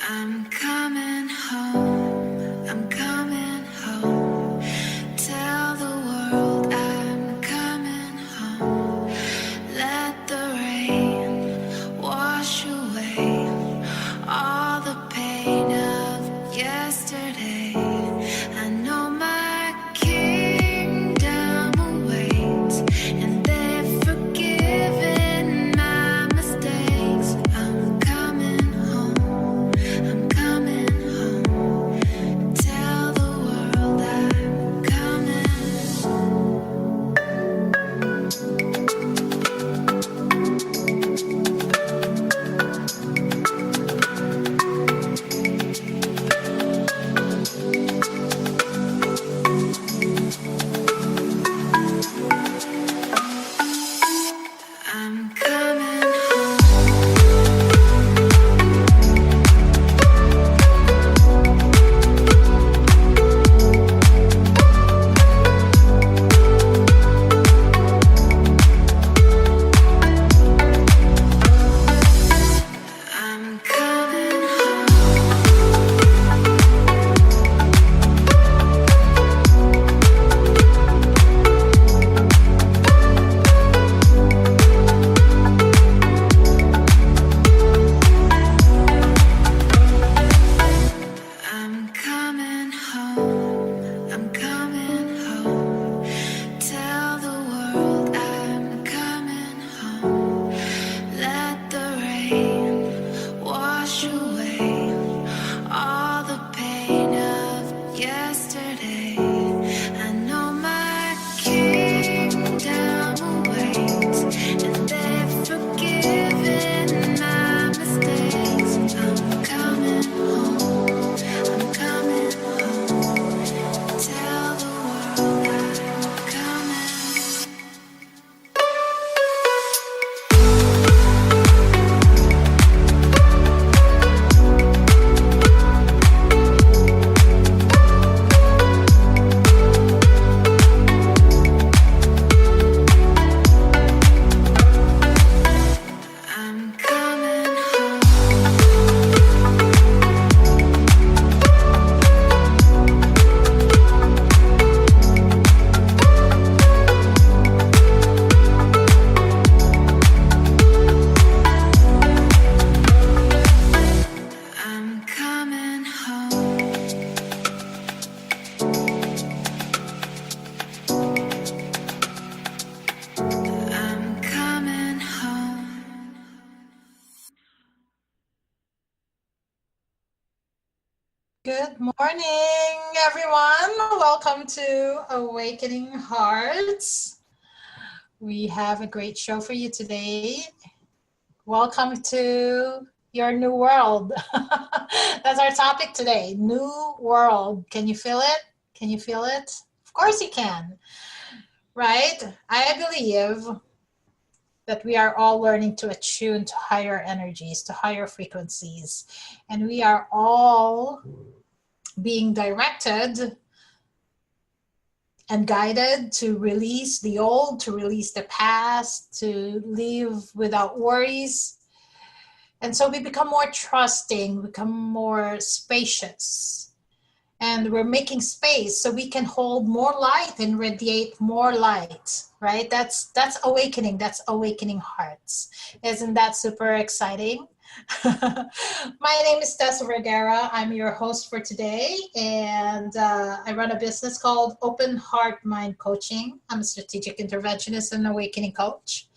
I'm coming home, I'm coming home. Tell the world I'm coming home. Let the rain wash away all the pain of yesterday. I know my kingdom awaits, and they've forgiven my mistakes. I'm coming home, I'm coming home. Tell the world I'm coming home. I'm coming home. I'm coming home. I'm coming home. I'm coming home. Tell the world I'm coming home. Let the rain wash away all the pain of yesterday. I know my kingdom awaits, and they've forgiven my mistakes. I'm coming home. I'm coming home. Tell the world I'm coming. I'm coming home. I'm coming home. I'm coming home. Good morning, everyone. Welcome to Awakening Hearts. We have a great show for you today. Welcome to your new world. That's our topic today, new world. Can you feel it? Can you feel it? Of course you can, right? I believe that we are all learning to attune to higher energies, to higher frequencies, and we are all being directed and guided to release the old, to release the past, to live without worries. And so we become more trusting, become more spacious. And we're making space so we can hold more light and radiate more light, right? That's awakening. That's awakening hearts. Isn't that super exciting? My name is Tess Vergara. I'm your host for today, and I run a business called Open Heart Mind Coaching. I'm a strategic interventionist and awakening coach.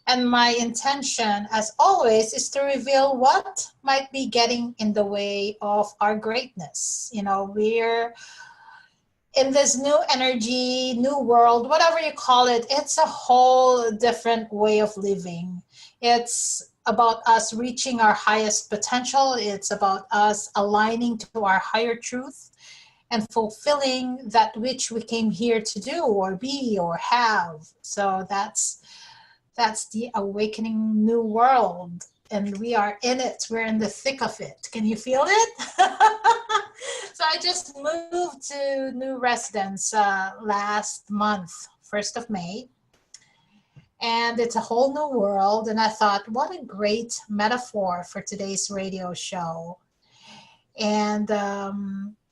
And my intention, as always, is to reveal what might be getting in the way of our greatness. You know, we're in this new energy, new world, whatever you call it. It's a whole different way of living. It's about us reaching our highest potential. It's about us aligning to our higher truth and fulfilling that which we came here to do or be or have. So that's the awakening new world, and we are in it. We're in the thick of it. Can you feel it? So I just moved to new residence last month, 1st of May. And it's a whole new world. And I thought, what a great metaphor for today's radio show. And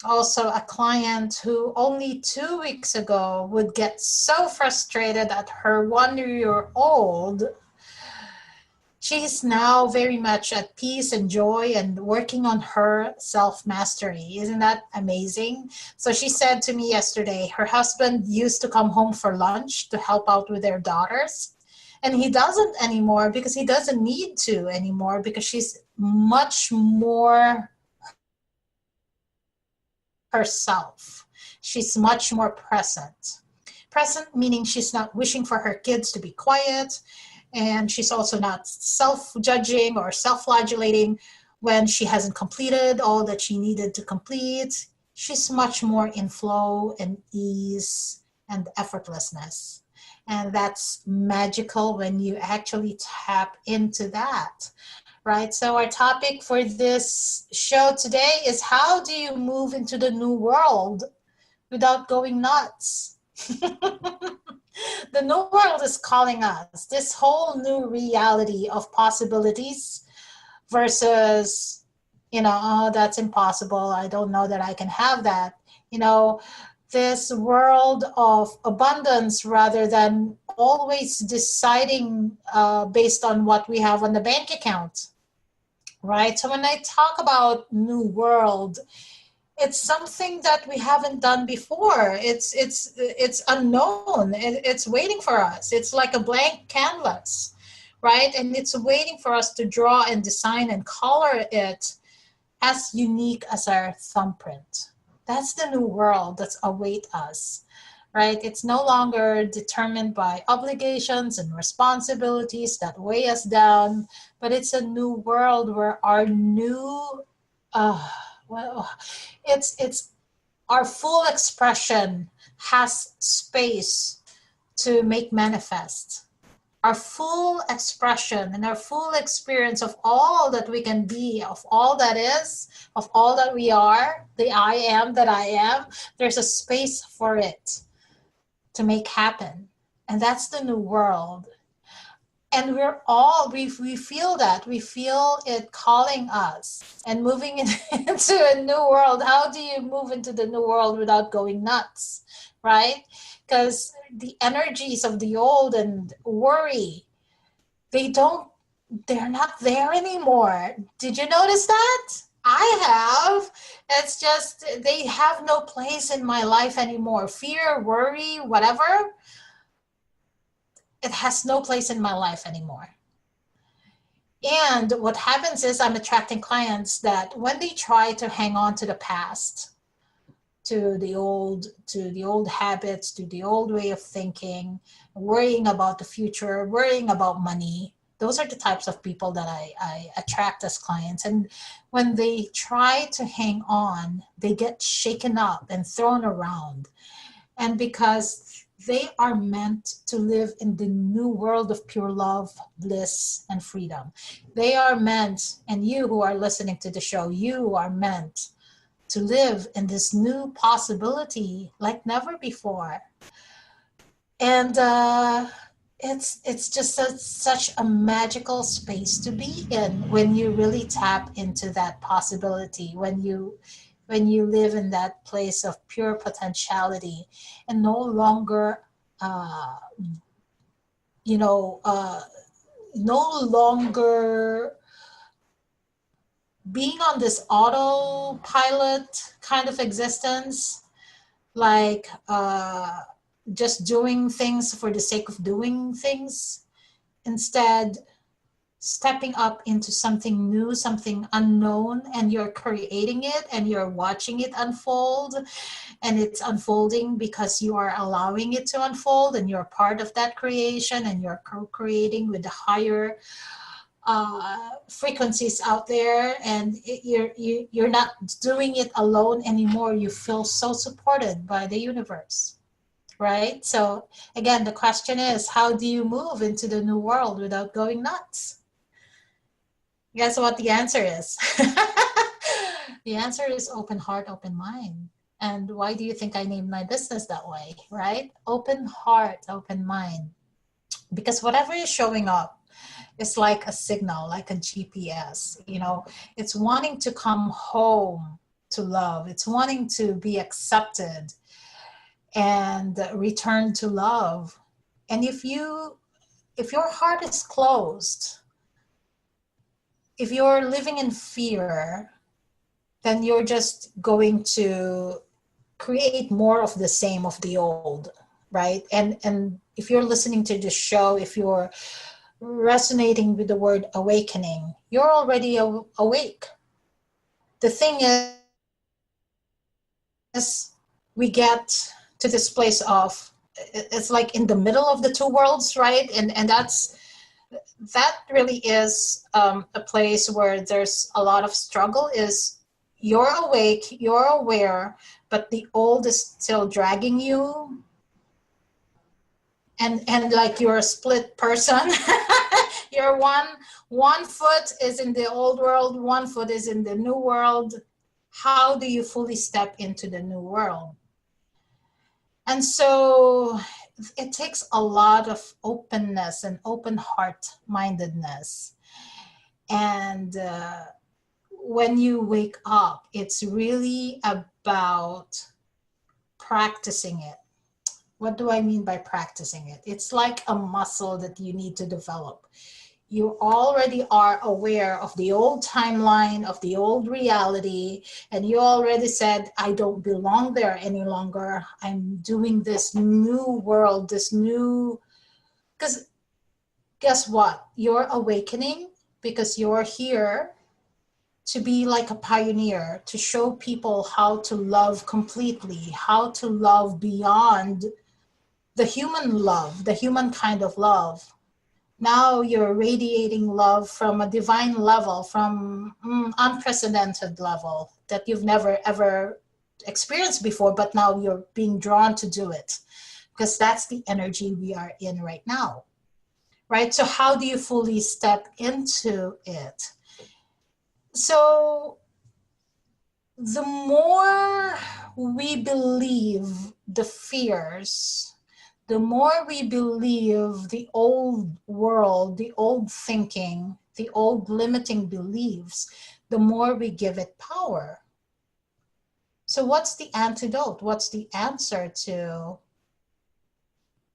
also a client who only 2 weeks ago would get so frustrated at her 1 year old. She's now very much at peace and joy and working on her self-mastery. Isn't that amazing? So she said to me yesterday, her husband used to come home for lunch to help out with their daughters. And he doesn't anymore because he doesn't need to anymore because she's much more herself. She's much more present. Present meaning she's not wishing for her kids to be quiet, and she's also not self-judging or self-flagellating when she hasn't completed all that she needed to complete. She's much more in flow and ease and effortlessness. And that's magical when you actually tap into that, right? So our topic for this show today is how do you move into the new world without going nuts? The new world is calling us. This whole new reality of possibilities versus, oh, that's impossible. I don't know that I can have that. This world of abundance rather than always deciding based on what we have on the bank account, right? So when I talk about new world, it's something that we haven't done before. It's unknown. It's waiting for us. It's like a blank canvas, right? And it's waiting for us to draw and design and color it as unique as our thumbprint. That's the new world that's await us, right? It's no longer determined by obligations and responsibilities that weigh us down, but it's a new world where our new well, it's our full expression has space to make manifest. Our full expression and our full experience of all that we can be, of all that is, of all that we are, the I am that I am, there's a space for it to make happen. And that's the new world. And we feel that. We feel it calling us and moving into a new world. How do you move into the new world without going nuts, right? Because the energies of the old and worry, they're not there anymore. Did you notice that? I have. It's just, they have no place in my life anymore. Fear, worry, whatever. It has no place in my life anymore. And what happens is I'm attracting clients that when they try to hang on to the past, to the old habits, to the old way of thinking, worrying about the future, worrying about money, those are the types of people that I attract as clients. And when they try to hang on, they get shaken up and thrown around. And because they are meant to live in the new world of pure love, bliss, and freedom. They are meant, and you who are listening to the show, you are meant to live in this new possibility like never before. And it's just such a magical space to be in when you really tap into that possibility, when you live in that place of pure potentiality and no longer, no longer being on this autopilot kind of existence, like just doing things for the sake of doing things. Instead, stepping up into something new, something unknown, and you're creating it and you're watching it unfold, and it's unfolding because you are allowing it to unfold and you're part of that creation and you're co-creating with the higher frequencies out there, and you're not doing it alone anymore. You feel so supported by the universe, right? So again, the question is, how do you move into the new world without going nuts? Guess what the answer is? The answer is open heart, open mind. And why do you think I named my business that way, right? Open heart, open mind. Because whatever is showing up, is like a signal, like a GPS. You know, it's wanting to come home to love. It's wanting to be accepted and return to love. And if your heart is closed, if you're living in fear, then you're just going to create more of the same of the old, right? And if you're listening to this show, if you're resonating with the word awakening, you're already awake. The thing is, we get to this place of, it's like in the middle of the two worlds, right? And that really is a place where there's a lot of struggle. Is you're awake, you're aware, but the old is still dragging you, and like you're a split person. You're one foot is in the old world, one foot is in the new world. How do you fully step into the new world? And so it takes a lot of openness and open heart mindedness. And when you wake up, it's really about practicing it. What do I mean by practicing it? It's like a muscle that you need to develop. You already are aware of the old timeline, of the old reality, and you already said, I don't belong there any longer. I'm doing this new world, this new, because guess what? You're awakening because you're here to be like a pioneer, to show people how to love completely, how to love beyond the human love, the human kind of love. Now you're radiating love from a divine level, from unprecedented level that you've never ever experienced before, but now you're being drawn to do it because that's the energy we are in right now, right? So how do you fully step into it? So the more we believe the fears, the more we believe the old world, the old thinking, the old limiting beliefs, the more we give it power. So what's the antidote? What's the answer to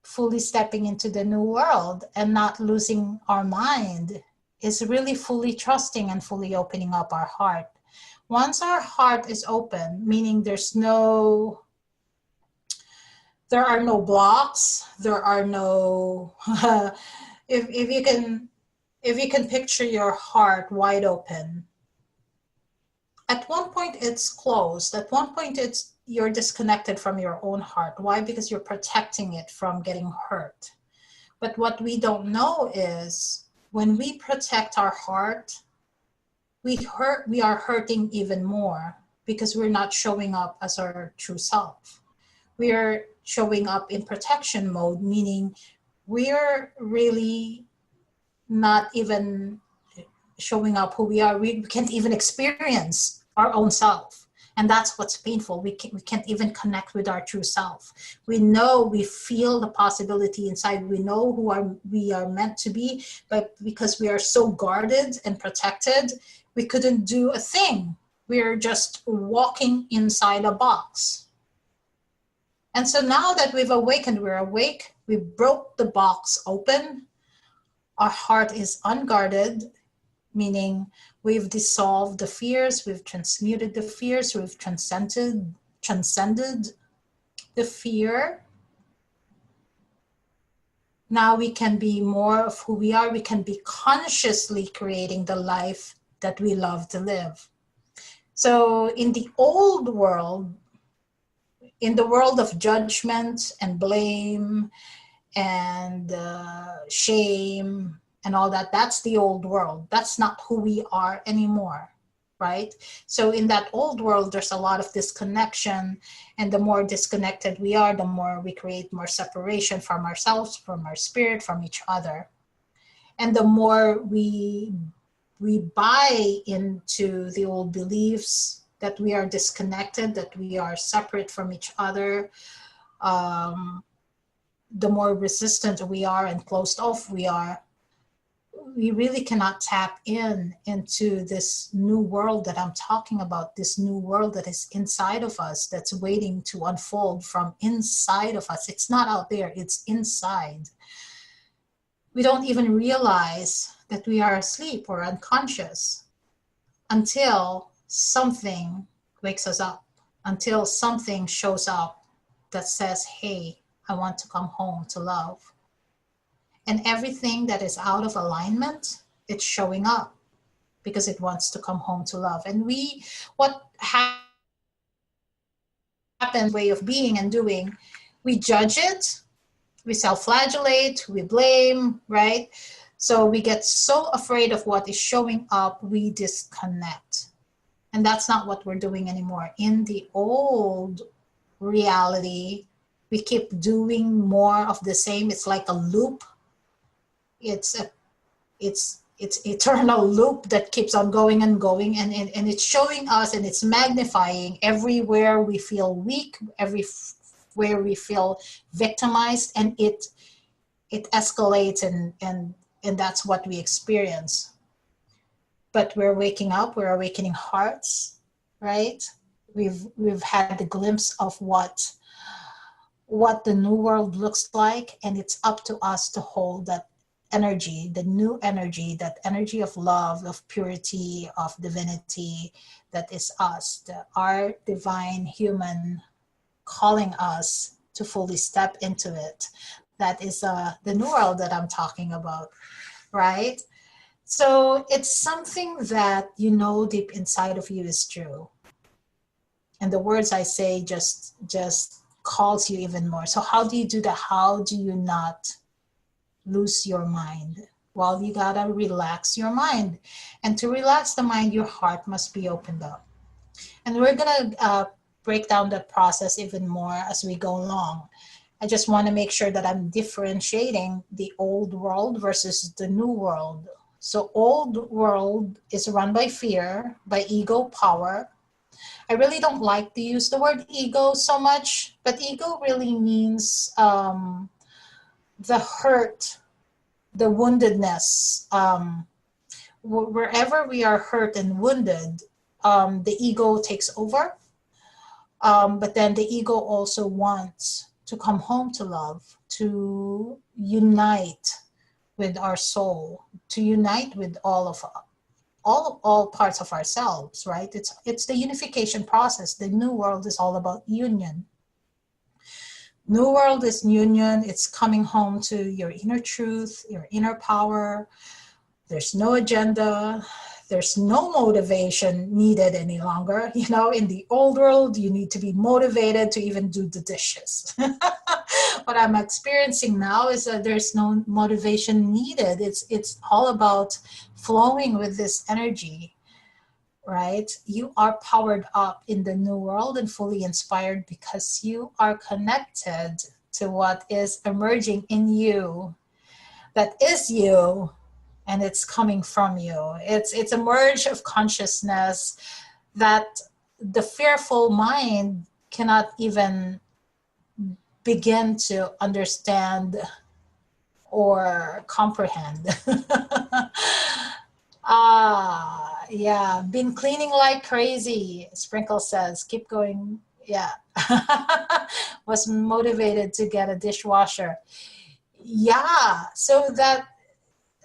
fully stepping into the new world and not losing our mind? Is really fully trusting and fully opening up our heart. Once our heart is open, meaning there are no blocks, there are no if you can picture your heart wide open, at one point it's closed, at one point you're disconnected from your own heart. Why? Because you're protecting it from getting hurt. But what we don't know is when we protect our heart, we are hurting even more because we're not showing up as our true self. We are showing up in protection mode, meaning we're really not even showing up who we are. We can't even experience our own self. And that's what's painful. We can't even connect with our true self. We know, we feel the possibility inside. We know we are meant to be, but because we are so guarded and protected, we couldn't do a thing. We're just walking inside a box. And so now that we've awakened, we're awake, we broke the box open, our heart is unguarded, meaning we've dissolved the fears, we've transmuted the fears, we've transcended the fear. Now we can be more of who we are. We can be consciously creating the life that we love to live. So in the old world, in the world of judgment and blame and shame and all that, that's the old world. That's not who we are anymore, right? So in that old world, there's a lot of disconnection, and the more disconnected we are, the more we create more separation from ourselves, from our spirit, from each other. And the more we buy into the old beliefs that we are disconnected, that we are separate from each other, the more resistant we are and closed off we are. we really cannot tap into this new world that I'm talking about, this new world that is inside of us, that's waiting to unfold from inside of us. It's not out there, it's inside. We don't even realize that we are asleep or unconscious until something wakes us up, until something shows up that says, hey, I want to come home to love. And everything that is out of alignment, it's showing up because it wants to come home to love. And what happens, way of being and doing, we judge it, we self-flagellate, we blame, right? So we get so afraid of what is showing up, we disconnect. And that's not what we're doing anymore. In the old reality, we keep doing more of the same. It's like a loop. It's eternal loop that keeps on going and going, and it's showing us, and it's magnifying everywhere we feel weak, everywhere we feel victimized, and it escalates, and that's what we experience. But we're waking up, we're awakening hearts, right? We've had the glimpse of what the new world looks like, and it's up to us to hold that energy, the new energy, that energy of love, of purity, of divinity, that is us, our divine human calling us to fully step into it. That is the new world that I'm talking about, right? So it's something that you know deep inside of you is true. And the words I say just calls you even more. So how do you do that? How do you not lose your mind? Well, you gotta relax your mind. And to relax the mind, your heart must be opened up. And we're gonna break down the process even more as we go along. I just want to make sure that I'm differentiating the old world versus the new world. So old world is run by fear, by ego, power. I really don't like to use the word ego so much, but ego really means the hurt, the woundedness. Wherever we are hurt and wounded, the ego takes over. But then the ego also wants to come home to love, to unite with our soul, to unite with all parts of ourselves, right? It's the unification process. The new world is all about union. New world is union. It's coming home to your inner truth, your inner power. There's no agenda. There's no motivation needed any longer. You know, in the old world, you need to be motivated to even do the dishes. What I'm experiencing now is that there's no motivation needed. It's all about flowing with this energy, right? You are powered up in the new world and fully inspired because you are connected to what is emerging in you, that is you, and it's coming from you. It's a merge of consciousness that the fearful mind cannot even begin to understand or comprehend. Yeah, been cleaning like crazy, Sprinkle says. Keep going. Yeah. Was motivated to get a dishwasher. Yeah, so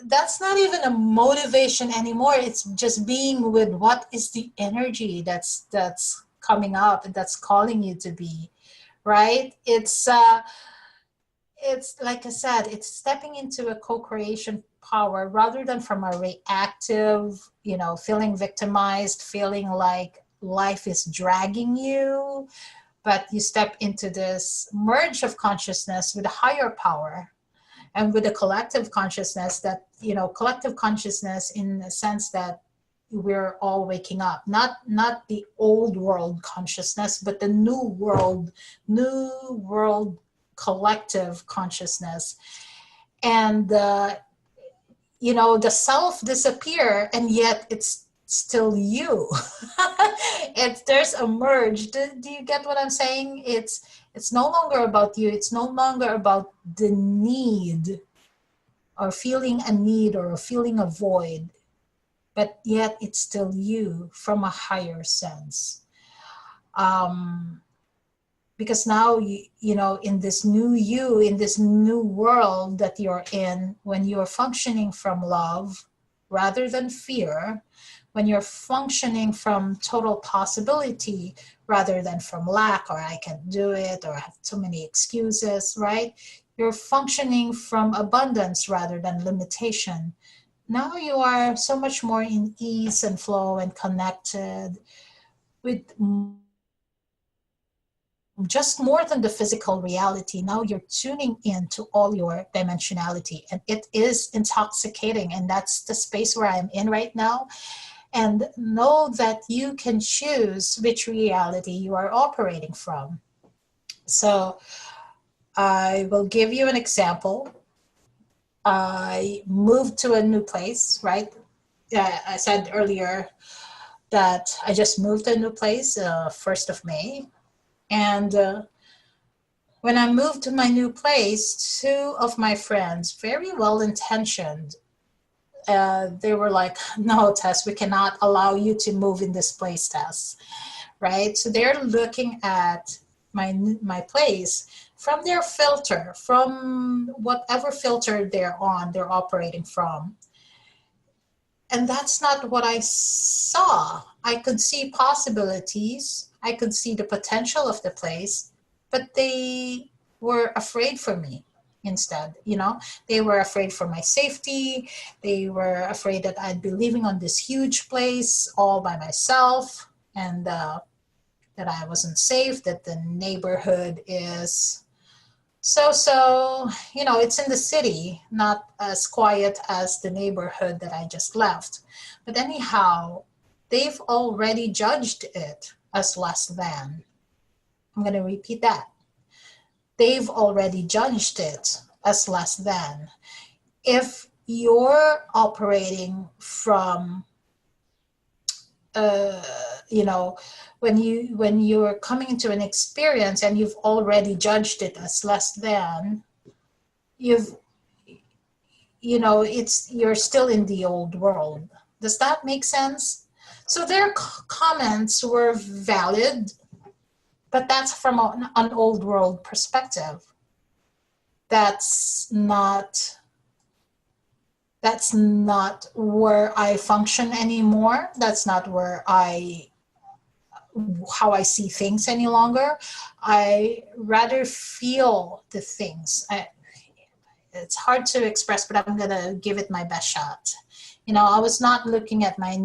that's not even a motivation anymore. It's just being with what is the energy that's coming up and that's calling you to be, right? It's like I said, it's stepping into a co-creation power rather than from a reactive, feeling victimized, feeling like life is dragging you. But you step into this merge of consciousness with a higher power and with a collective consciousness that, collective consciousness in the sense that we're all waking up, not the old world consciousness, but the new world collective consciousness. And the self disappear, and yet it's still you. There's a merge. Do you get what I'm saying? It's no longer about you. It's no longer about the need or feeling a need or feeling a void, but yet it's still you from a higher sense. Um, because now you know, in this new you, in this new world that you're in, when you're functioning from love rather than fear, when you're functioning from total possibility rather than from lack, or I can't do it, or I have too many excuses, right? You're functioning from abundance rather than limitation. Now you are so much more in ease and flow and connected with just more than the physical reality. Now you're tuning into all your dimensionality, and it is intoxicating. And that's the space where I'm in right now. And know that you can choose which reality you are operating from. So I will give you an example. I moved to a new place, right? I said earlier that I just moved to a new place, 1st of May. And when I moved to my new place, 2 of my friends, very well intentioned, they were like, no, Tess, we cannot allow you to move in this place, Tess. Right? So they're looking at my place from their filter, from whatever filter they're on, they're operating from. And that's not what I saw. I could see possibilities. I could see the potential of the place, but they were afraid for me instead. You know, they were afraid for my safety. They were afraid that I'd be living on this huge place all by myself, and that I wasn't safe, that the neighborhood is so, you know, it's in the city, not as quiet as the neighborhood that I just left. But anyhow, they've already judged it as less than. I'm going to repeat that. They've already judged it as less than. If you're operating from, you know, when you're coming into an experience and you've already judged it as less than, you're still in the old world. Does that make sense? So their comments were valid, but that's from an old world perspective. That's not where I function anymore. That's not how I see things any longer. I rather feel the things. It's hard to express, but I'm gonna give it my best shot. You know, I was not looking at my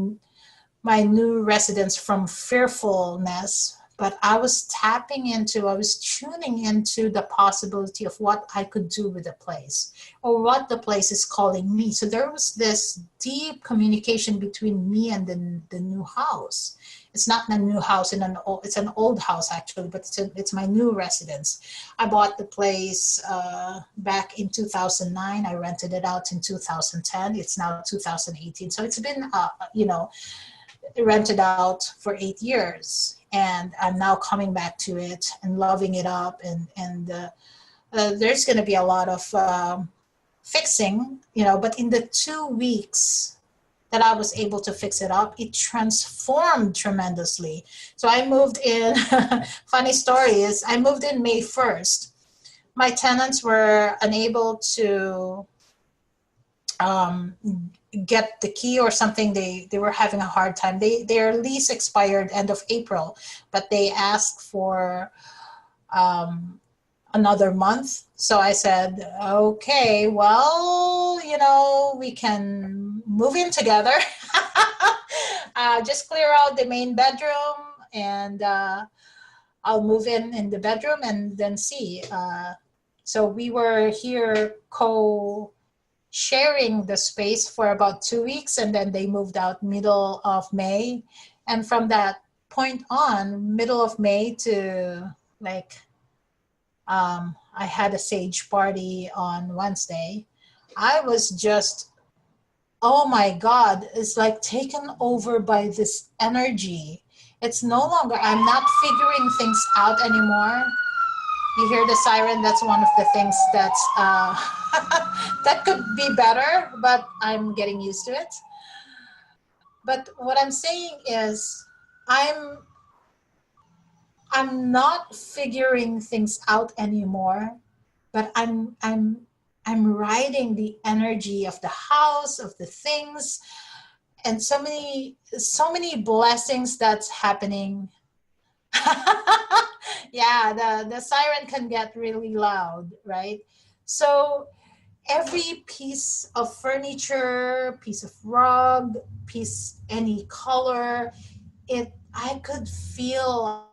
new residence from fearfulness, but I was tuning into the possibility of what I could do with the place, or what the place is calling me. So there was this deep communication between me and the new house. It's not a new house, it's an old house actually, but it's my new residence. I bought the place back in 2009. I rented it out in 2010. It's now 2018. So it's been, rented out for 8 years. And I'm now coming back to it and loving it up. And there's going to be a lot of fixing, but in the 2 weeks that I was able to fix it up, it transformed tremendously. So I moved in, funny story is I moved in May 1st. My tenants were unable to get the key or something. They were having a hard time. Their lease expired end of April, but they asked for another month. So I said, okay, well, we can move in together. Just clear out the main bedroom, and I'll move in the bedroom and then see. So we were here sharing the space for about 2 weeks, and then they moved out middle of May. And from that point on, middle of May to I had a sage party on Wednesday. I was just, oh my God, it's like taken over by this energy. It's no longer, I'm not figuring things out anymore. You hear the siren? That's one of the things that's that could be better, but I'm getting used to it. But what I'm saying is, I'm I'm not figuring things out anymore, but I'm riding the energy of the house, of the things, and so many blessings that's happening. Yeah, the siren can get really loud, right? So every piece of furniture, piece of rug, piece any color, it I could feel,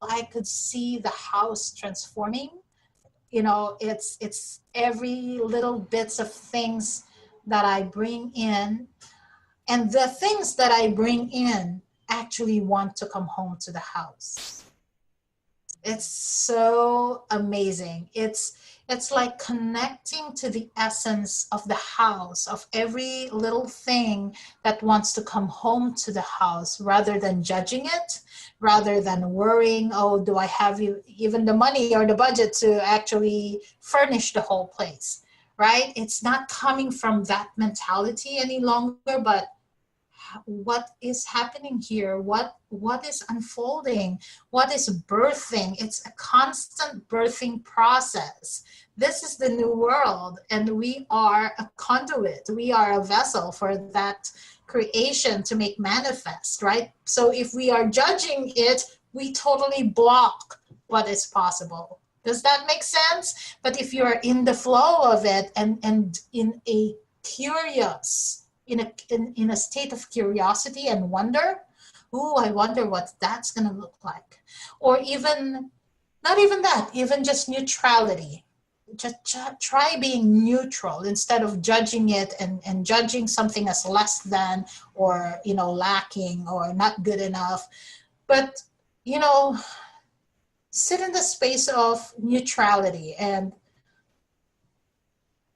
I could see the house transforming. It's every little bits of things that I bring in, and the things that I bring in actually want to come home to the house. It's so amazing. It's like connecting to the essence of the house, of every little thing that wants to come home to the house, rather than judging it, rather than worrying, oh, do I have even the money or the budget to actually furnish the whole place, right? It's not coming from that mentality any longer, but what is happening here, what is unfolding, what is birthing. It's a constant birthing process. This is the new world, and we are a conduit, we are a vessel for that creation to make manifest, right? So if we are judging it, we totally block what is possible. Does that make sense? But if you're in the flow of it, and in a curious, in a state of curiosity and wonder, ooh, I wonder what that's going to look like. Or even, not even that, even just neutrality. Just try being neutral instead of judging it, and judging something as less than, or lacking, or not good enough. But you know sit in the space of neutrality and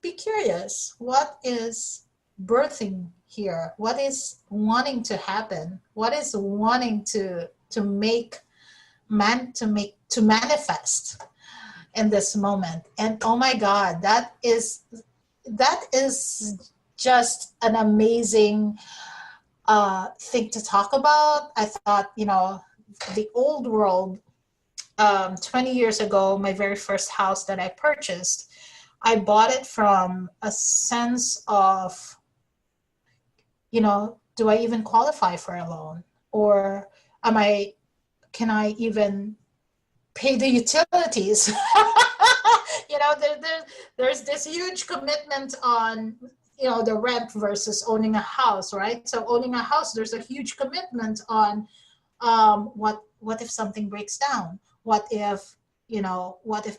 be curious. What is birthing here? What is wanting to happen? What is wanting to make to manifest in this moment? And oh my God, that is just an amazing thing to talk about. I thought, the old world, 20 years ago, my very first house that I purchased, I bought it from a sense of, do I even qualify for a loan? Or am I, can I even pay the utilities? There's this huge commitment on, the rent versus owning a house, right? So owning a house, there's a huge commitment on, what if something breaks down? What if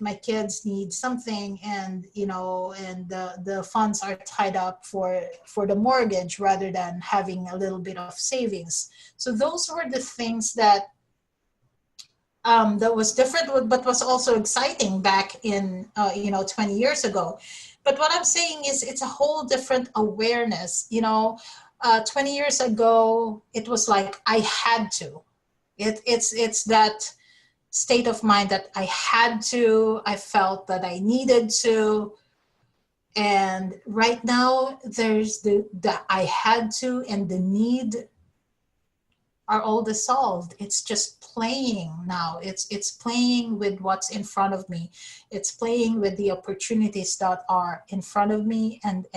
my kids need something, and the funds are tied up for the mortgage, rather than having a little bit of savings. So those were the things that was different, but was also exciting back in 20 years ago. But what I'm saying is, it's a whole different awareness. 20 years ago, it was like I had to. It's that state of mind that I had to. I felt that I needed to. And right now, there's the I had to and the need are all dissolved. It's just playing now. It's playing with what's in front of me. It's playing with the opportunities that are in front of me, and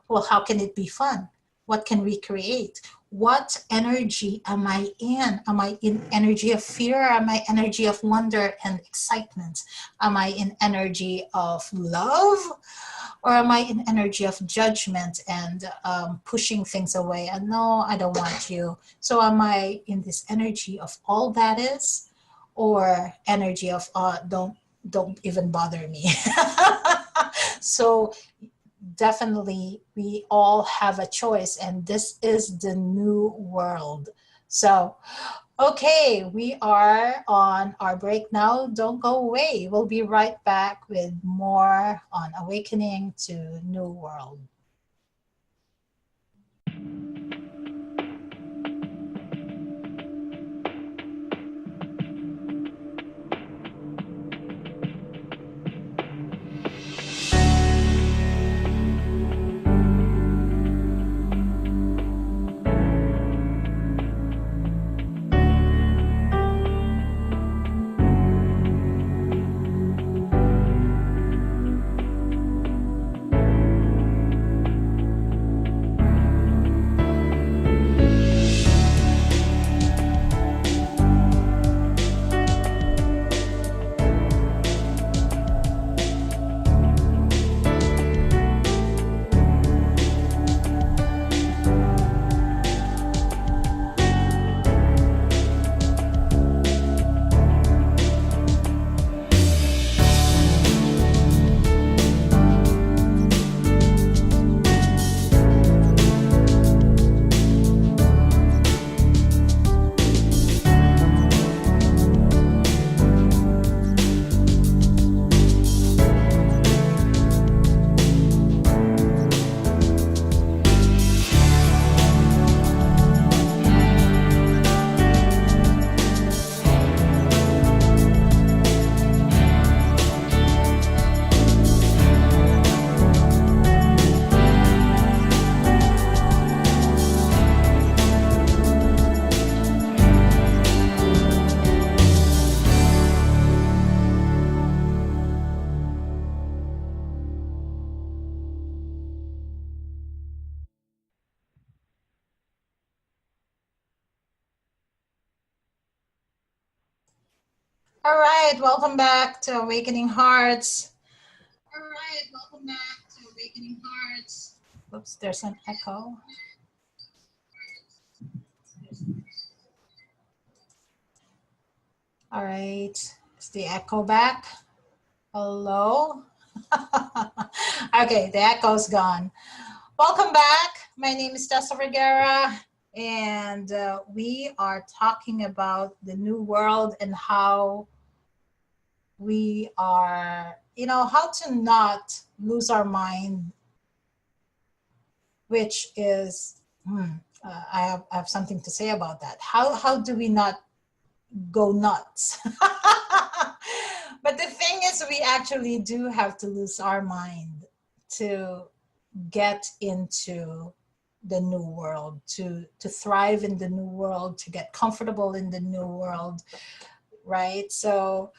well, how can it be fun? What can we create? What energy am I in? Am I in energy of fear? Am I energy of wonder and excitement? Am I in energy of love? Or am I in energy of judgment and pushing things away? And no, I don't want you. So am I in this energy of all that is, or energy of don't even bother me? So definitely we all have a choice, and this is the new world. So okay, we are on our break now. Don't go away. We'll be right back with more on Awakening to New World. All right, welcome back to Awakening Hearts. All right, welcome back to Awakening Hearts. Oops, there's an echo. All right, is the echo back? Hello? Okay, the echo's gone. Welcome back. My name is Tess Vergara, and we are talking about the new world and how we are, how to not lose our mind, which is, I have something to say about that. How do we not go nuts? But the thing is, we actually do have to lose our mind to get into the new world, to thrive in the new world, to get comfortable in the new world, right? So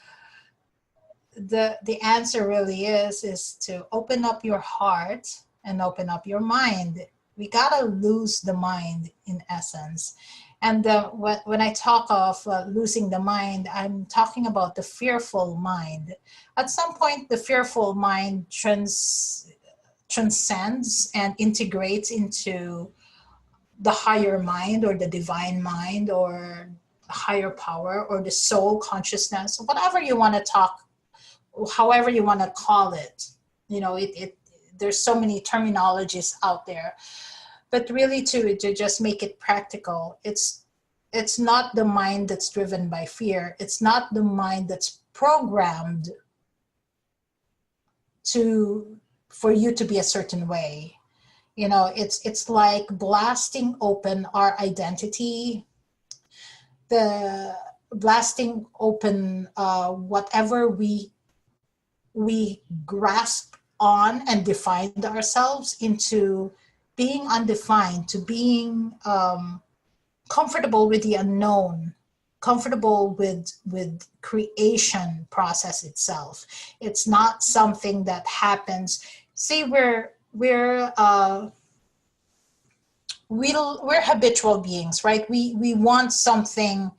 the answer really is to open up your heart and open up your mind. We gotta lose the mind in essence. And when I talk of losing the mind, I'm talking about the fearful mind. At some point, the fearful mind transcends and integrates into the higher mind or the divine mind or higher power or the soul consciousness, whatever you want to talk, however you want to call it. It there's so many terminologies out there, but really to just make it practical, it's not the mind that's driven by fear. It's not the mind that's programmed to for you to be a certain way. It's like blasting open our identity, the blasting open whatever we grasp on and defined ourselves into being undefined, to being comfortable with the unknown, comfortable with creation process itself. It's not something that happens. See, we're habitual beings, right? We want something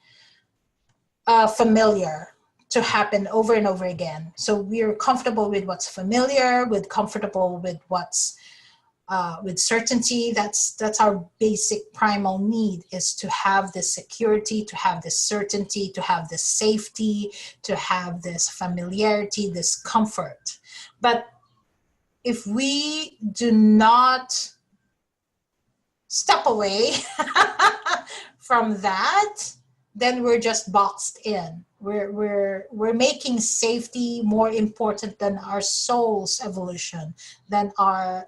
familiar to happen over and over again. So we're comfortable with what's familiar, with comfortable with what's with certainty. That's our basic primal need, is to have this security, to have this certainty, to have this safety, to have this familiarity, this comfort. But if we do not step away from that, then we're just boxed in. We're making safety more important than our soul's evolution, than our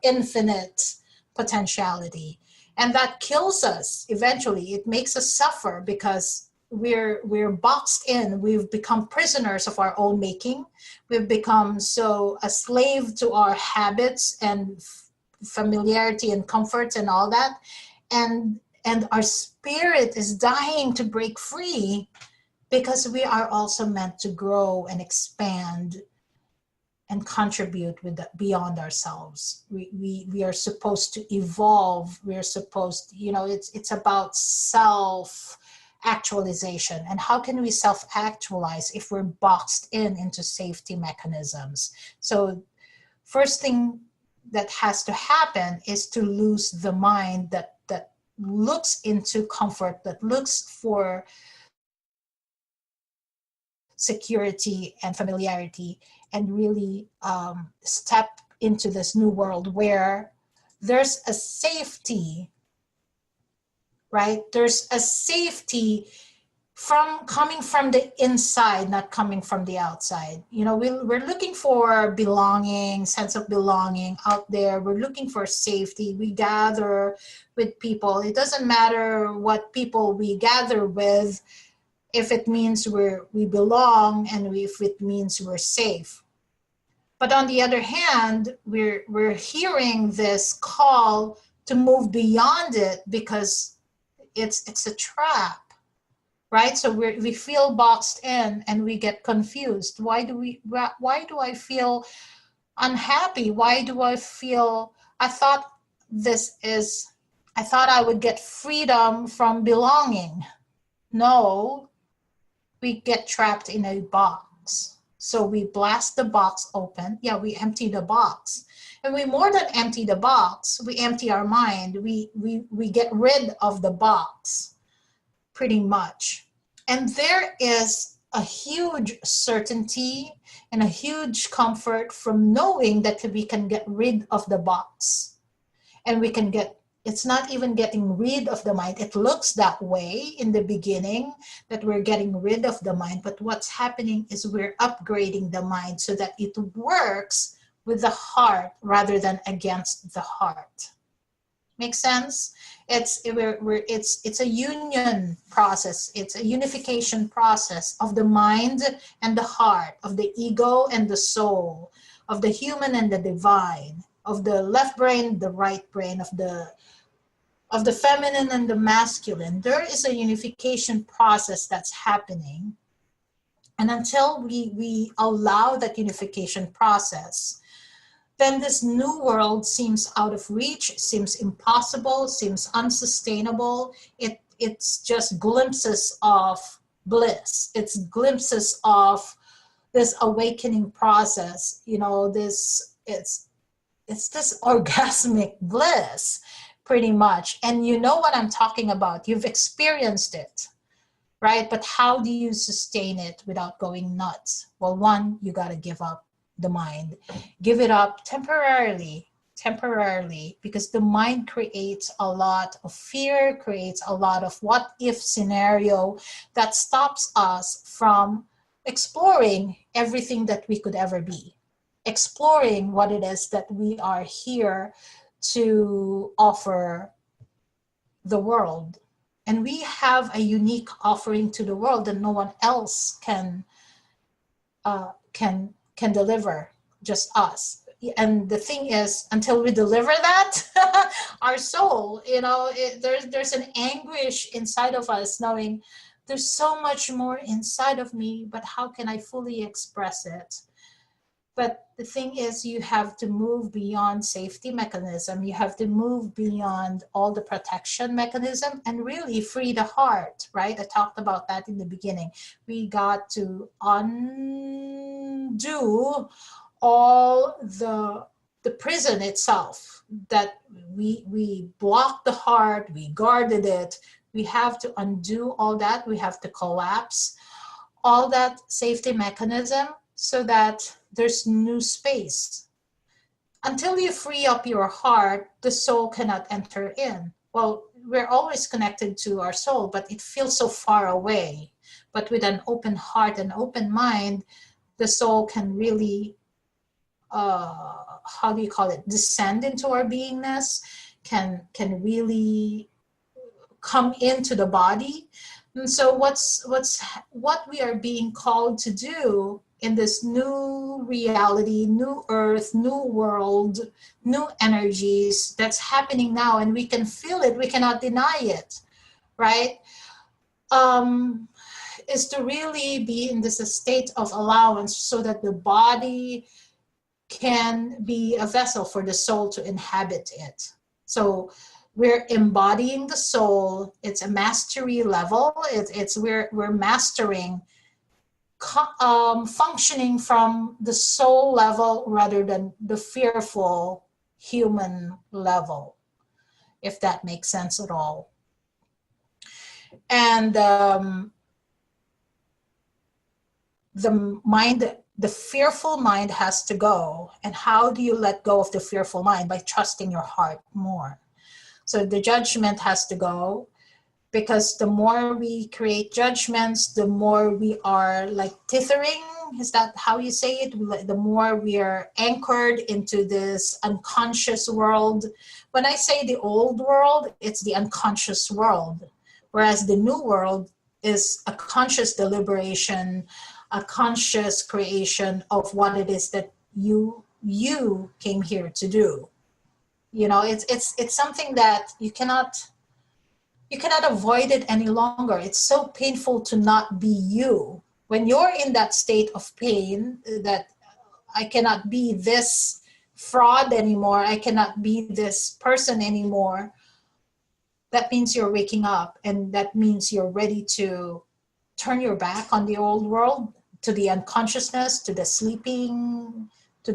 infinite potentiality, and that kills us eventually. It makes us suffer because we're boxed in. We've become prisoners of our own making. We've become so a slave to our habits and familiarity and comforts and all that, and our spirit is dying to break free, because we are also meant to grow and expand and contribute with beyond ourselves. We are supposed to evolve. We are supposed to, it's about self actualization. And how can we self actualize if we're boxed into safety mechanisms? So first thing that has to happen is to lose the mind that looks into comfort, that looks for security and familiarity, and really step into this new world where there's a safety, right? There's a safety from coming from the inside, not coming from the outside. We're looking for belonging, sense of belonging out there. We're looking for safety. We gather with people. It doesn't matter what people we gather with, if it means we belong, and if it means we're safe. But on the other hand, we're hearing this call to move beyond it, because it's a trap, right? So we feel boxed in and we get confused. Why do I feel unhappy? Why do I feel, I thought I would get freedom from belonging. No, we get trapped in a box. So we blast the box open. Yeah, we empty the box. And we more than empty the box, we empty our mind. We get rid of the box, pretty much. And there is a huge certainty and a huge comfort from knowing that we can get rid of the box. And we can get, it's not even getting rid of the mind. It looks that way in the beginning, that we're getting rid of the mind. But what's happening is we're upgrading the mind so that it works with the heart rather than against the heart. Make sense? It's a union process. It's a unification process of the mind and the heart, of the ego and the soul, of the human and the divine, of the left brain, the right brain, of the feminine and the masculine. There is a unification process that's happening. And until we allow that unification process, then this new world seems out of reach, seems impossible, seems unsustainable. It's just glimpses of bliss. It's glimpses of this awakening process. You know, it's this orgasmic bliss, pretty much. And you know what I'm talking about. You've experienced it, right? But how do you sustain it without going nuts? Well, one, you got to give up the mind. Give it up temporarily, because the mind creates a lot of fear, creates a lot of what if scenario that stops us from exploring everything that we could ever be, exploring what it is that we are here to offer the world. And we have a unique offering to the world that no one else can deliver, just us. And the thing is, until we deliver that, our soul, you know, there's an anguish inside of us knowing there's so much more inside of me, but how can I fully express it? But the thing is, you have to move beyond safety mechanism. You have to move beyond all the protection mechanism and really free the heart, right? I talked about that in the beginning. We got to undo all the prison itself, that we blocked the heart, we guarded it. We have to undo all that. We have to collapse all that safety mechanism so that there's new space. Until you free up your heart, the soul cannot enter in. Well, we're always connected to our soul, but it feels so far away. But with an open heart and open mind, the soul can really, descend into our beingness, can really come into the body. And so what we are being called to do in this new reality, new earth, new world, new energies that's happening now, and we can feel it, we cannot deny it, right? Is to really be in this state of allowance so that the body can be a vessel for the soul to inhabit it. So we're embodying the soul. It's a mastery level. We're mastering functioning from the soul level rather than the fearful human level, if that makes sense at all. And the fearful mind has to go. And how do you let go of the fearful mind? By trusting your heart more. So the judgment has to go, because the more we create judgments, the more we are like tethering. Is that how you say it? The more we are anchored into this unconscious world. When I say the old world, it's the unconscious world. Whereas the new world is a conscious deliberation, a conscious creation of what it is that you came here to do. You know, it's something that you cannot avoid it any longer. It's so painful to not be you. When you're in that state of pain, that I cannot be this fraud anymore, I cannot be this person anymore, that means you're waking up, and that means you're ready to turn your back on the old world, to the unconsciousness, to the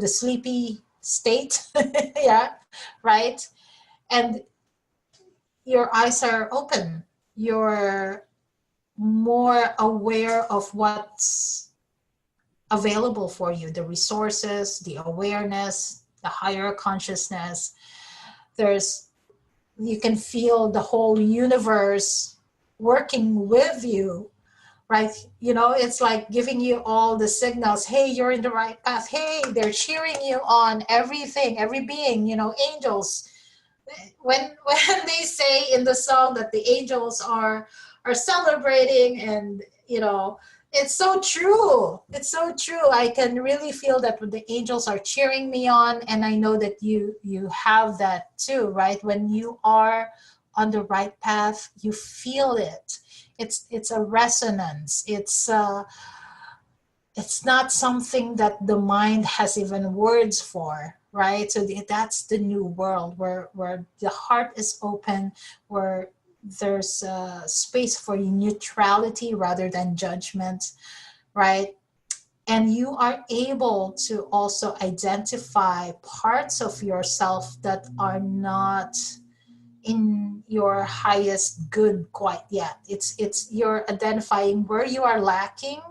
sleepy state. Yeah, right? And your eyes are open. You're more aware of what's available for you, the resources, the awareness, the higher consciousness. There's, you can feel the whole universe working with you, right? You know, it's like giving you all the signals. Hey, you're in the right path. Hey, they're cheering you on, everything, every being, you know, angels. When they say in the song that the angels are celebrating, and you know, it's so true. It's so true. I can really feel that when the angels are cheering me on, and I know that you have that too, right? When you are on the right path, you feel it. It's a resonance. It's not something that the mind has even words for, right? So that's the new world where the heart is open, where there's a space for neutrality rather than judgment, right? And you are able to also identify parts of yourself that are not in your highest good quite yet. It's you're identifying where you are lacking,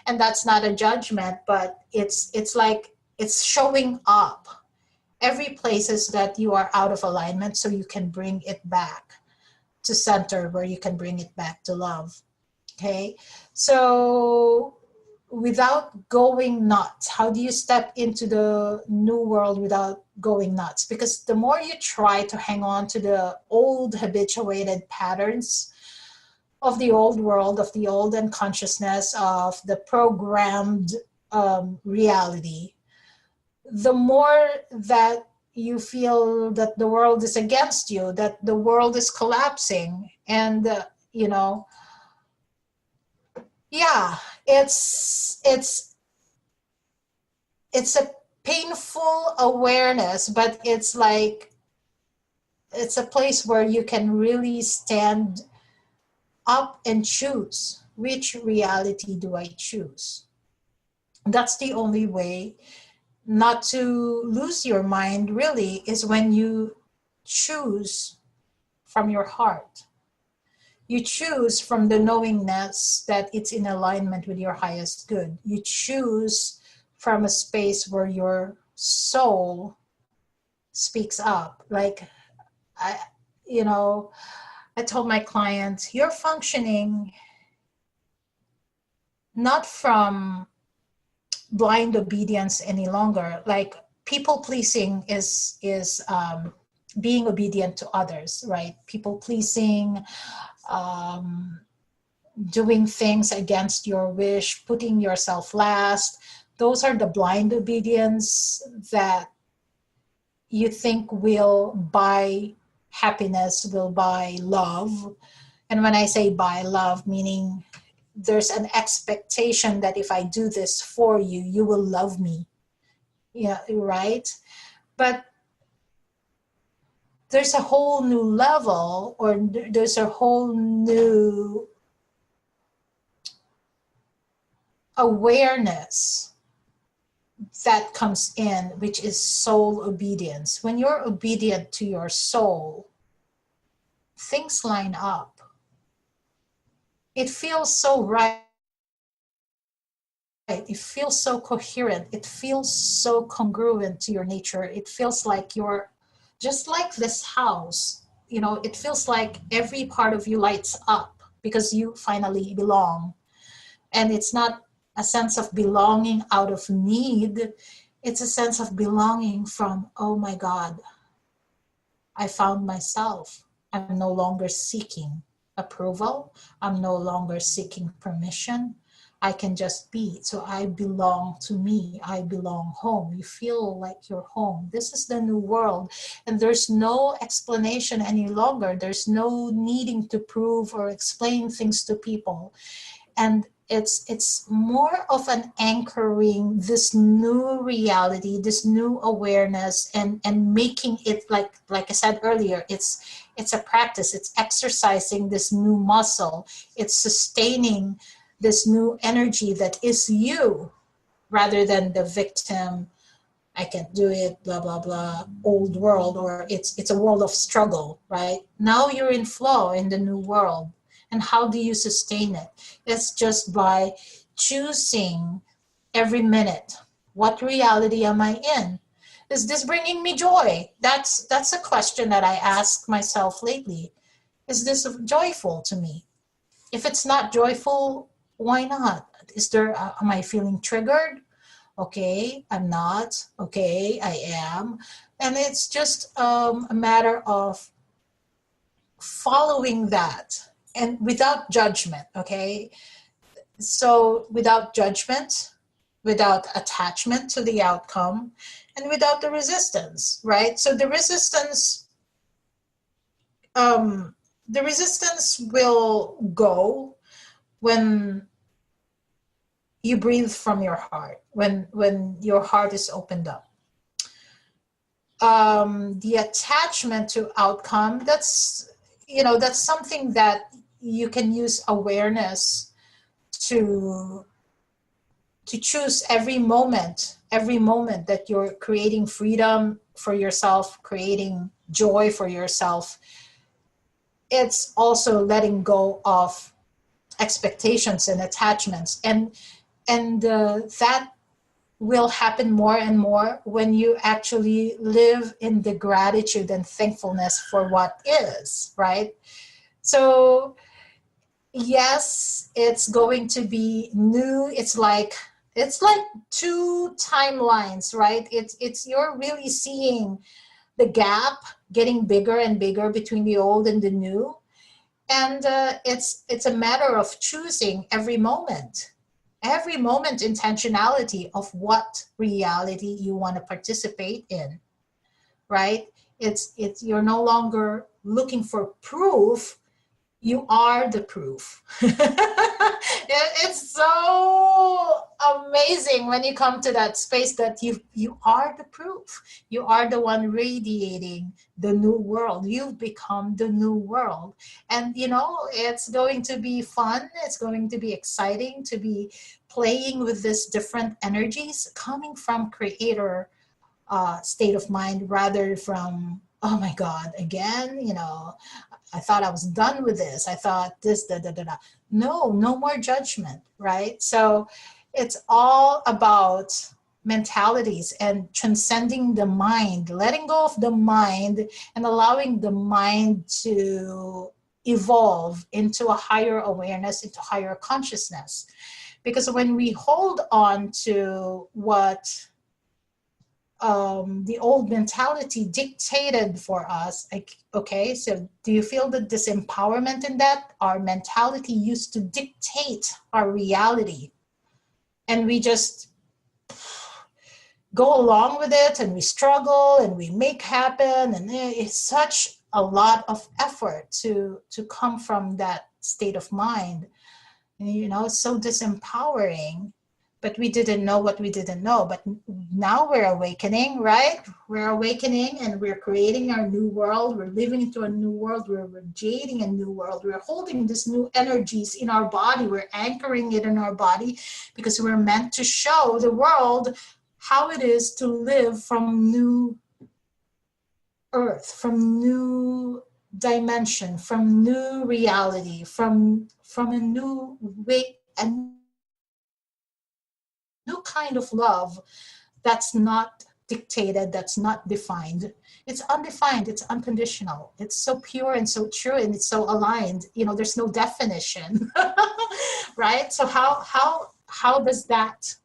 and that's not a judgment, but it's like it's showing up every places that you are out of alignment, so you can bring it back to center, where you can bring it back to love. Okay, so without going nuts, how do you step into the new world without going nuts? Because the more you try to hang on to the old habituated patterns of the old world, of the old unconsciousness, of the programmed reality, the more that you feel that the world is against you, that the world is collapsing, and you know, yeah, it's a painful awareness, but it's like it's a place where you can really stand up and choose, which reality do I choose. That's the only way not to lose your mind, really, is when you choose from your heart. You choose from the knowingness that it's in alignment with your highest good. You choose from a space where your soul speaks up. Like, I, you know, I told my clients, you're functioning not from blind obedience any longer. Like, people pleasing is being obedient to others, right? People pleasing, um, doing things against your wish, putting yourself last. Those are the blind obedience that you think will buy happiness, will buy love. And when I say buy love, meaning there's an expectation that if I do this for you, you will love me. Yeah, right? But there's a whole new level, or there's a whole new awareness that comes in, which is soul obedience. When you're obedient to your soul, things line up. It feels so right. It feels so coherent. It feels so congruent to your nature. It feels like you're just like this house. You know, it feels like every part of you lights up because you finally belong. And it's not a sense of belonging out of need. It's a sense of belonging from, oh my God, I found myself. I'm no longer seeking approval. I'm no longer seeking permission. I can just be. So I belong to me. I belong home. You feel like you're home. This is the new world. And there's no explanation any longer. There's no needing to prove or explain things to people. And it's more of an anchoring this new reality, this new awareness, and making it, like I said earlier, it's a practice. It's exercising this new muscle. It's sustaining this new energy that is you, rather than the victim, I can't do it, blah, blah, blah, old world, or it's a world of struggle, right? Now you're in flow in the new world. And how do you sustain it? It's just by choosing every minute. What reality am I in? Is this bringing me joy? That's a question that I ask myself lately. Is this joyful to me? If it's not joyful, why not? Am I feeling triggered? Okay, I'm not. Okay, I am. And it's just a matter of following that and without judgment, okay? So without judgment, without attachment to the outcome, and without the resistance, right? So the resistance will go when you breathe from your heart, when your heart is opened up. The attachment to outcome, that's something that you can use awareness to choose every moment that you're creating freedom for yourself, creating joy for yourself. It's also letting go of expectations and attachments, and that will happen more and more when you actually live in the gratitude and thankfulness for what is, right? So yes, it's going to be new. It's like two timelines, right? It's you're really seeing the gap getting bigger and bigger between the old and the new. And it's a matter of choosing every moment intentionality of what reality you want to participate in, right? It's you're no longer looking for proof. You are the proof. It's so amazing when you come to that space that you are the proof. You are the one radiating the new world. You've become the new world. And it's going to be fun. It's going to be exciting to be playing with these different energies coming from creator state of mind, rather from, oh my God, again, I thought I was done with this. I thought this, da, da, da, da. No more judgment, right? So it's all about mentalities and transcending the mind, letting go of the mind and allowing the mind to evolve into a higher awareness, into higher consciousness. Because when we hold on to what the old mentality dictated for us, like, okay, so do you feel the disempowerment in that? Our mentality used to dictate our reality, and we just go along with it, and we struggle and we make happen, and it's such a lot of effort to come from that state of mind. And, it's so disempowering. But we didn't know what we didn't know. But now we're awakening, right? We're awakening, and we're creating our new world. We're living into a new world. We're radiating a new world. We're holding these new energies in our body. We're anchoring it in our body because we're meant to show the world how it is to live from new earth, from new dimension, from new reality, from a new way, a new kind of love that's not dictated, that's not defined. It's undefined, it's unconditional. It's so pure and so true, and it's so aligned. There's no definition, right? So how does that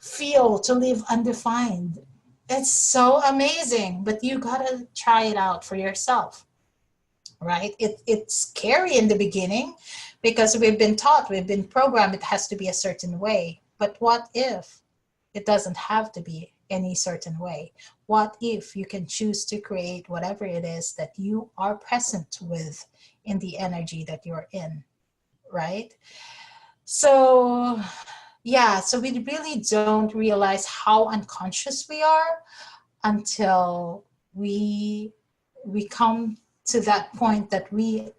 feel to live undefined? It's so amazing, but you gotta try it out for yourself, right? It's scary in the beginning because we've been taught, we've been programmed, it has to be a certain way. But what if it doesn't have to be any certain way? What if you can choose to create whatever it is that you are present with in the energy that you're in, right? So yeah, so we really don't realize how unconscious we are until we come to that point that we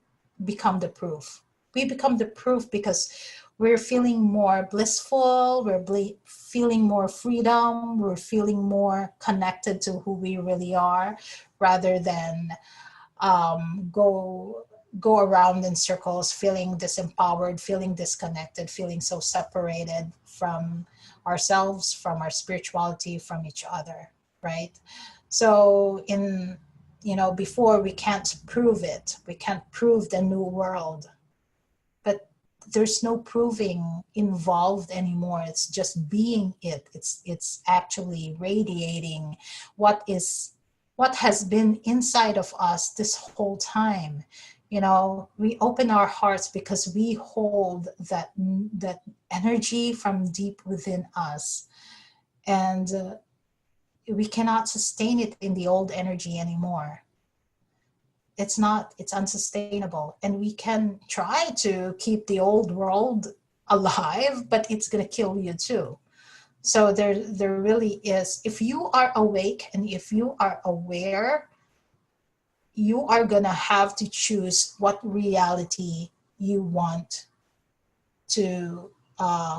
become the proof. We become the proof because we're feeling more blissful, feeling more freedom, we're feeling more connected to who we really are, rather than go around in circles feeling disempowered, feeling disconnected, feeling so separated from ourselves, from our spirituality, from each other, right? So before, we can't prove it. We can't prove the new world, but there's no proving involved anymore. It's just being it. It's actually radiating what has been inside of us this whole time. We open our hearts because we hold that energy from deep within us, and we cannot sustain it in the old energy anymore. It's unsustainable, and we can try to keep the old world alive, but it's going to kill you too. So there really is, if you are awake and if you are aware, you are going to have to choose what reality you want to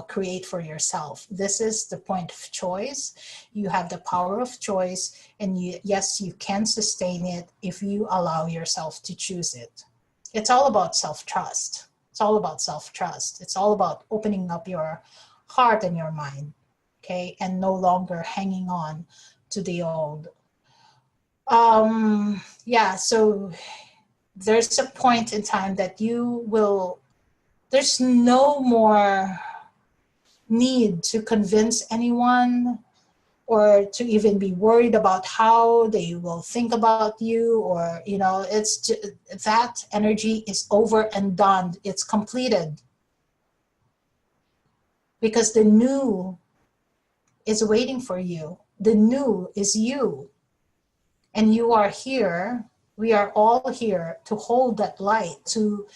create for yourself. This is the point of choice. You have the power of choice, and yes, you can sustain it if you allow yourself to choose it. It's all about self-trust. It's all about self-trust. It's all about opening up your heart and your mind, okay, and no longer hanging on to the old. So there's a point in time that there's no more need to convince anyone, or to even be worried about how they will think about you, or it's just, that energy is over and done. It's completed, because the new is waiting for you. The new is you, and you are here. We are all here to hold that light, to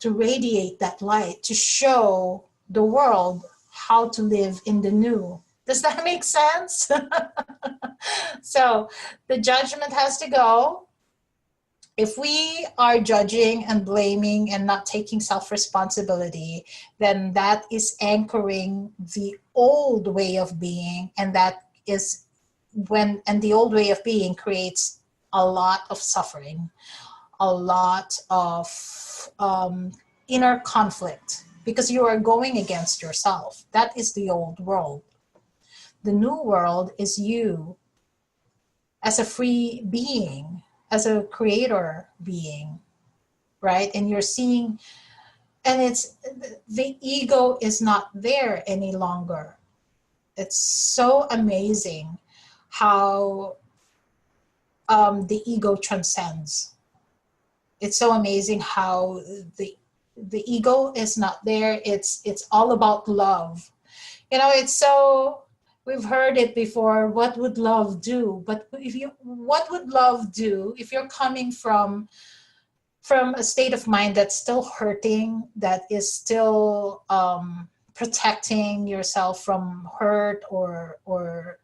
radiate that light, to show the world how to live in the new. Does that make sense? So the judgment has to go. If we are judging and blaming and not taking self-responsibility, then that is anchoring the old way of being, and the old way of being creates a lot of suffering, a lot of inner conflict, because you are going against yourself. That is the old world. The new world is you as a free being, as a creator being, right? And you're seeing, and the ego is not there any longer. It's so amazing how the ego transcends. It's so amazing how the ego is not there. It's all about love. It's so, we've heard it before. What would love do? But what would love do if you're coming from a state of mind that's still hurting, that is still protecting yourself from hurt, or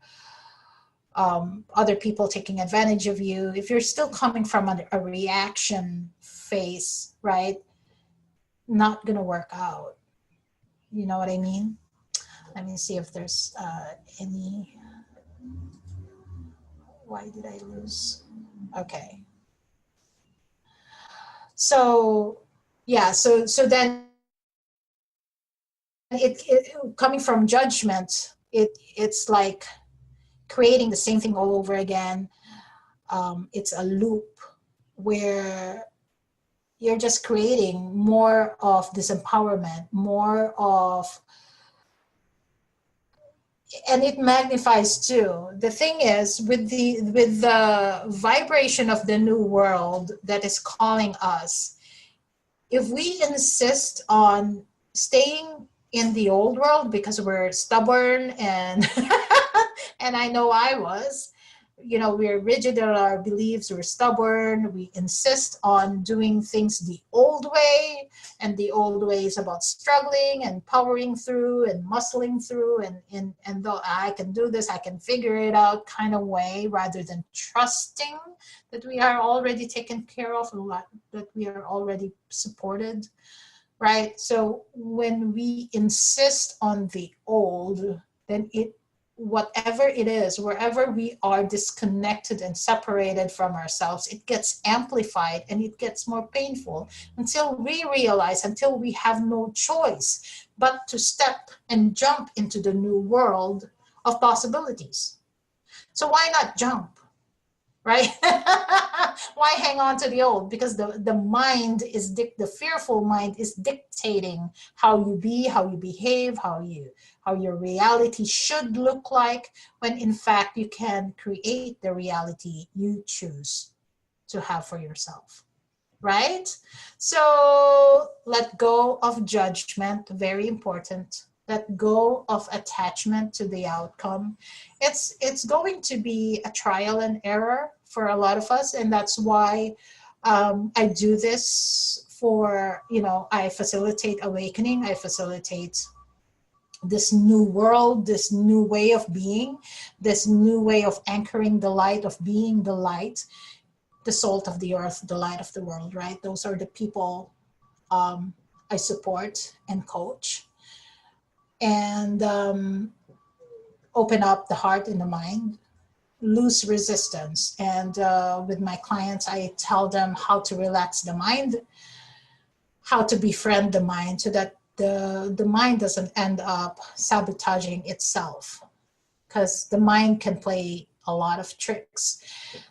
other people taking advantage of you? If you're still coming from a reaction phase, right? Not gonna work out. You know what I mean? Let me see if there's any. Why did I lose? Okay. So yeah, so then it coming from judgment, it's like creating the same thing all over again. It's a loop where you're just creating more of disempowerment, more of, and it magnifies too. The thing is, with the vibration of the new world that is calling us, if we insist on staying in the old world because we're stubborn, and and I know I was, we're rigid in our beliefs, we're stubborn, we insist on doing things the old way, and the old way is about struggling and powering through and muscling through, and though I can do this, I can figure it out kind of way, rather than trusting that we are already taken care of, that we are already supported. right? So when we insist on the old, then whatever it is, wherever we are disconnected and separated from ourselves, it gets amplified and it gets more painful until we realize, until we have no choice but to step and jump into the new world of possibilities. So why not jump? Right? Why hang on to the old? Because the mind is the fearful mind is dictating how you be, how you behave, how your reality should look like, when in fact you can create the reality you choose to have for yourself. Right? So let go of judgment, very important. Let go of attachment to the outcome. It's going to be a trial and error for a lot of us, and that's why I do this for, I facilitate awakening, I facilitate this new world, this new way of being, this new way of anchoring the light, of being the light, the salt of the earth, the light of the world, right? Those are the people I support and coach, and open up the heart and the mind, lose resistance. And with my clients, I tell them how to relax the mind, how to befriend the mind so that the mind doesn't end up sabotaging itself, because the mind can play a lot of tricks.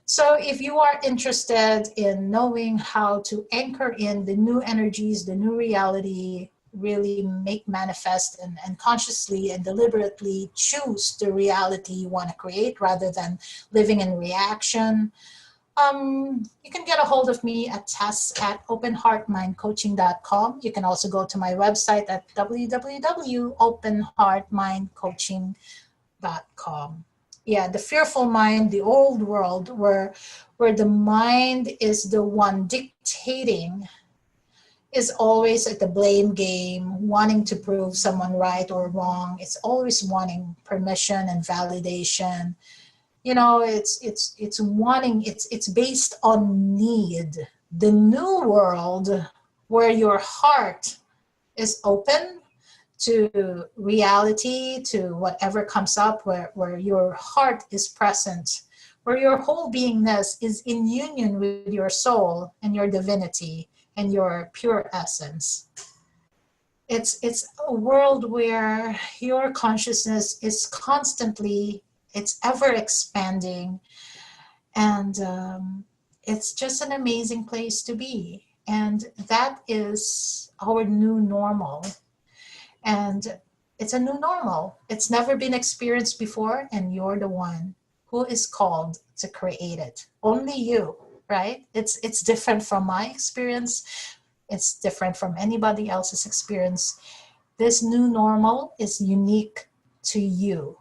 So if you are interested in knowing how to anchor in the new energies, the new reality, really make manifest and consciously and deliberately choose the reality you want to create rather than living in reaction, you can get a hold of me at tess@openheartmindcoaching.com. You can also go to my website at www.openheartmindcoaching.com. Yeah, the fearful mind, the old world, where the mind is the one dictating, is always at the blame game, wanting to prove someone right or wrong. It's always wanting permission and validation. It's wanting, it's based on need. The new world, where your heart is open to reality, to whatever comes up, where your heart is present, where your whole beingness is in union with your soul and your divinity and your pure essence. It's a world where your consciousness is constantly, it's ever expanding, and it's just an amazing place to be. And that is our new normal. And it's a new normal. It's never been experienced before, and you're the one who is called to create it. Only you, right? It's different from my experience. It's different from anybody else's experience. This new normal is unique to you.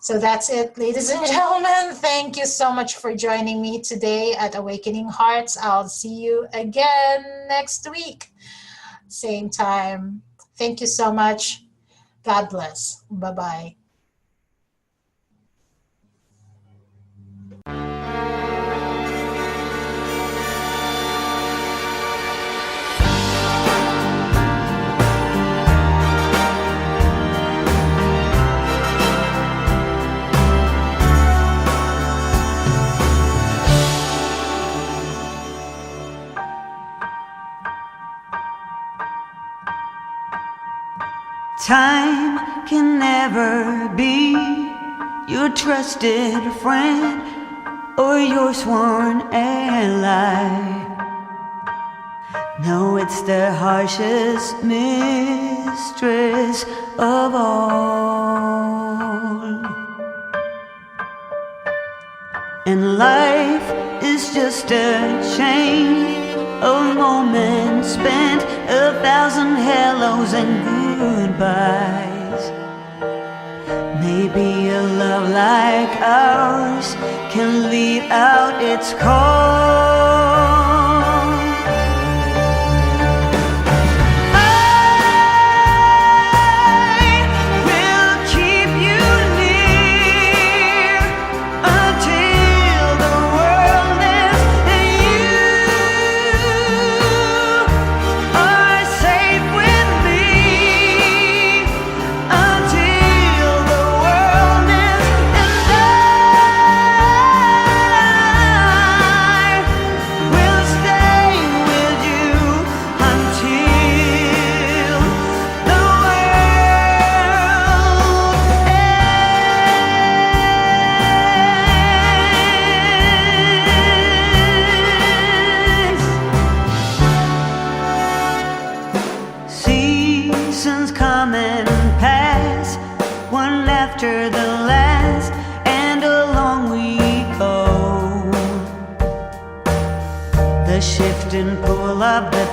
So that's it, ladies and gentlemen. Thank you so much for joining me today at Awakening Hearts. I'll see you again next week. Same time. Thank you so much. God bless. Bye-bye. Time can never be your trusted friend or your sworn ally. No, it's the harshest mistress of all. And life is just a chain of moments spent, 1,000 hellos and goodbyes. Maybe a love like ours can lead out its call. Safe with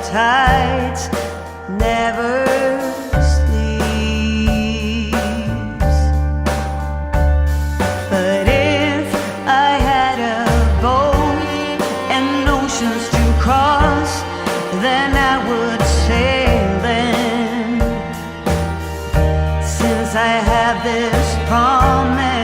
tides never sleeps. But if I had a boat and oceans to cross, then I would sail them. Since I have this promise